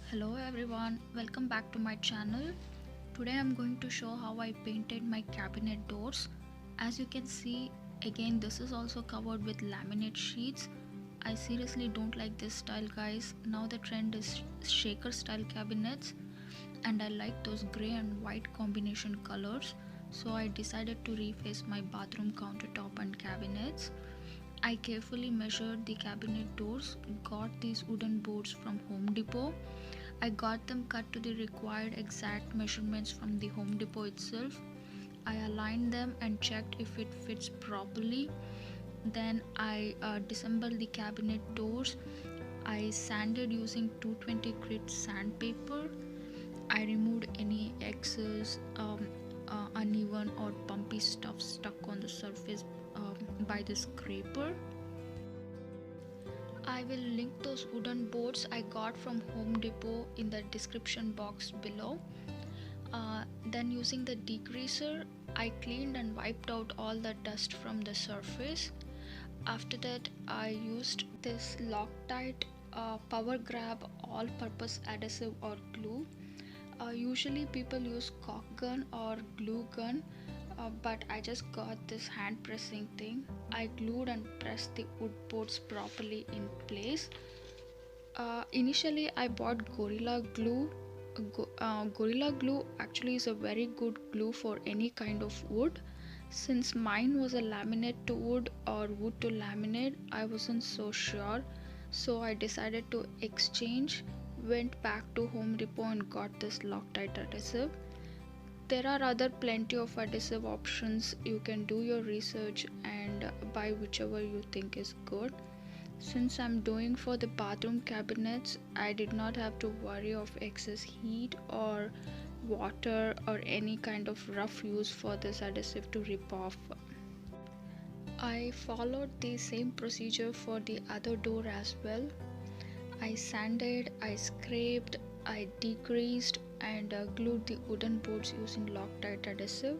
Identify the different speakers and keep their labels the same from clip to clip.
Speaker 1: Hello everyone, welcome back to my channel. Today I'm going to show how I painted my cabinet doors. As you can see, again this is also covered with laminate sheets. I seriously don't like this style, guys. Now the trend is shaker style cabinets and I like those grey and white combination colors. So I decided to reface my bathroom countertop and cabinets. I carefully measured the cabinet doors, got these wooden boards from Home Depot. I got them cut to the required exact measurements from the Home Depot itself. I aligned them and checked if it fits properly. Then I disassembled the cabinet doors. I sanded using 220 grit sandpaper. I removed any excess uneven or bumpy stuff stuck on the surface by the scraper. I will link those wooden boards I got from Home Depot in the description box below. Then using the degreaser, I cleaned and wiped out all the dust from the surface. After that, I used this Loctite Power Grab all-purpose adhesive or glue. Usually people use caulk gun or glue gun, but I just got this hand pressing thing. I glued and pressed the wood boards properly in place. Initially I bought Gorilla Glue. Gorilla Glue actually is a very good glue for any kind of wood. Since mine was a laminate to wood or wood to laminate, I wasn't so sure, so I decided to exchange. Went back to Home Depot and got this Loctite adhesive. There are other plenty of adhesive options. You can do your research and buy whichever you think is good. Since I'm doing for the bathroom cabinets, I did not have to worry of excess heat or water or any kind of rough use for this adhesive to rip off. I followed the same procedure for the other door as well. I sanded, I scraped, I degreased and glued the wooden boards using Loctite adhesive.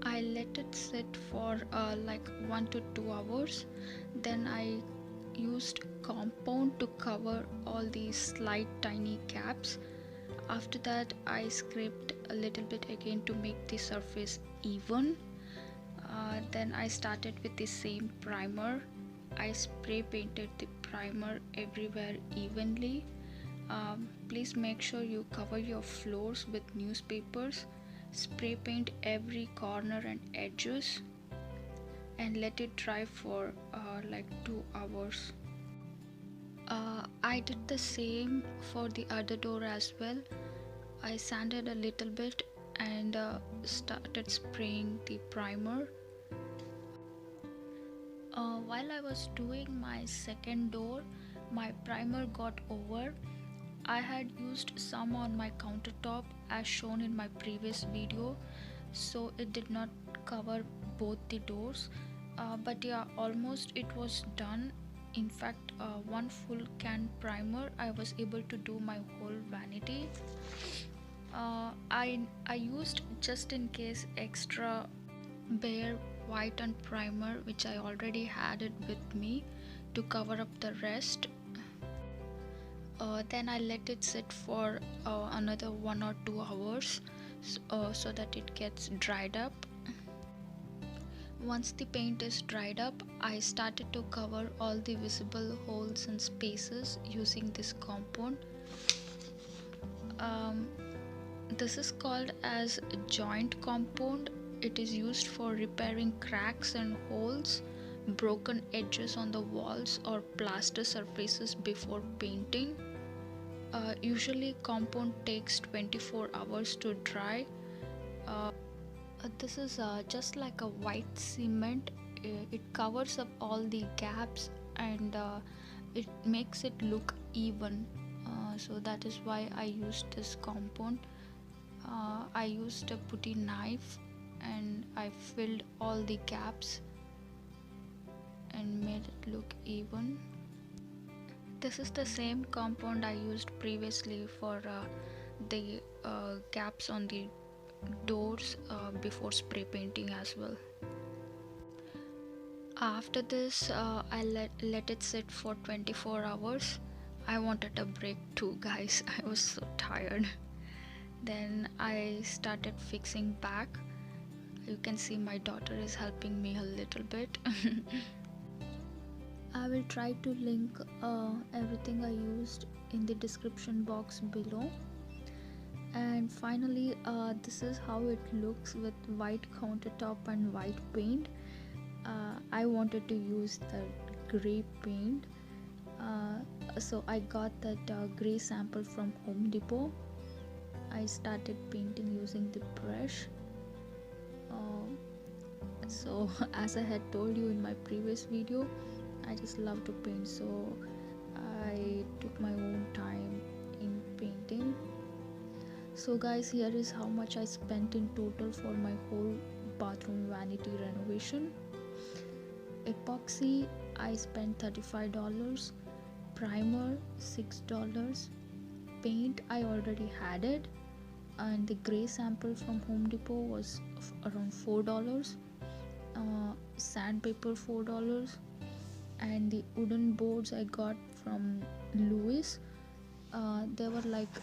Speaker 1: I let it sit for like 1 to 2 hours. Then I used compound to cover all these slight tiny gaps. After that, I scraped a little bit again to make the surface even. Then I started with the same primer. I spray painted the primer everywhere evenly. Please make sure you cover your floors with newspapers. Spray paint every corner and edges and let it dry for like 2 hours. I did the same for the other door as well. I sanded a little bit and started spraying the primer. While I was doing my second door, my primer got over. I had used some on my countertop as shown in my previous video, so it did not cover both the doors. But yeah, almost it was done. In fact, one full can primer I was able to do my whole vanity. I used just in case extra bare white and primer which I already had it with me to cover up the rest. Then I let it sit for another 1 or 2 hours so that it gets dried up. Once the paint is dried up, I started to cover all the visible holes and spaces using this compound. This is called as joint compound. It is used for repairing cracks and holes, broken edges on the walls or plaster surfaces before painting. Usually compound takes 24 hours to dry. This is just like a white cement. It covers up all the gaps and it makes it look even. So that is why I used this compound. I used a putty knife and I filled all the gaps and made it look even. This is the same compound I used previously for the gaps on the doors before spray painting as well. After this, I let it sit for 24 hours. I wanted a break too, guys. I was so tired. Then I started fixing back. You can see my daughter is helping me a little bit. I will try to link everything I used in the description box below. And finally, this is how it looks with white countertop and white paint. I wanted to use the gray paint, so I got that gray sample from Home Depot. I started painting using the brush. So as I had told you in my previous video, I just love to paint, so I took my own time in painting. So guys, here is how much I spent in total for my whole bathroom vanity renovation. Epoxy, I spent $35. Primer, $6. Paint, I already had it, and the gray sample from Home Depot was around $4. Sandpaper, $4. And the wooden boards I got from Lewis, they were like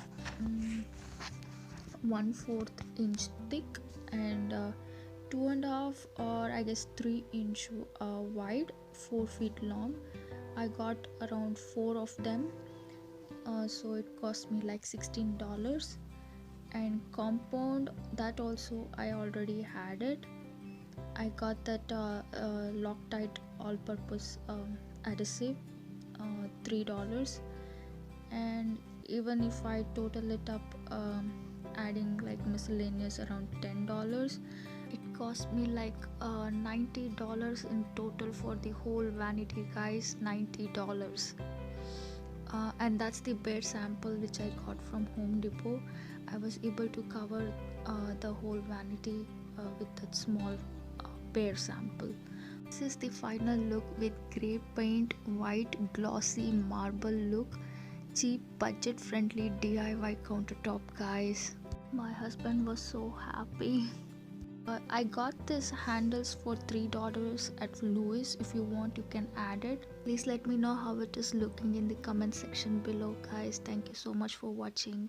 Speaker 1: 1/4 inch thick and 2.5 or I guess 3 inch wide, 4 feet long. I got around 4 of them, so it cost me like $16. And compound, that also I already had it. I got that Loctite all-purpose adhesive, $3. And even if I total it up, adding like miscellaneous, around $10, it cost me like $90 in total for the whole vanity, guys. $90. And that's the bare sample which I got from Home Depot. I was able to cover the whole vanity with that small bare sample. This is the final look with grey paint, white glossy marble look, cheap budget friendly DIY countertop, guys. My husband was so happy. I got this handles for $3 at Lewis. If you want, you can add it. Please let me know how it is looking in the comment section below, guys. Thank you so much for watching.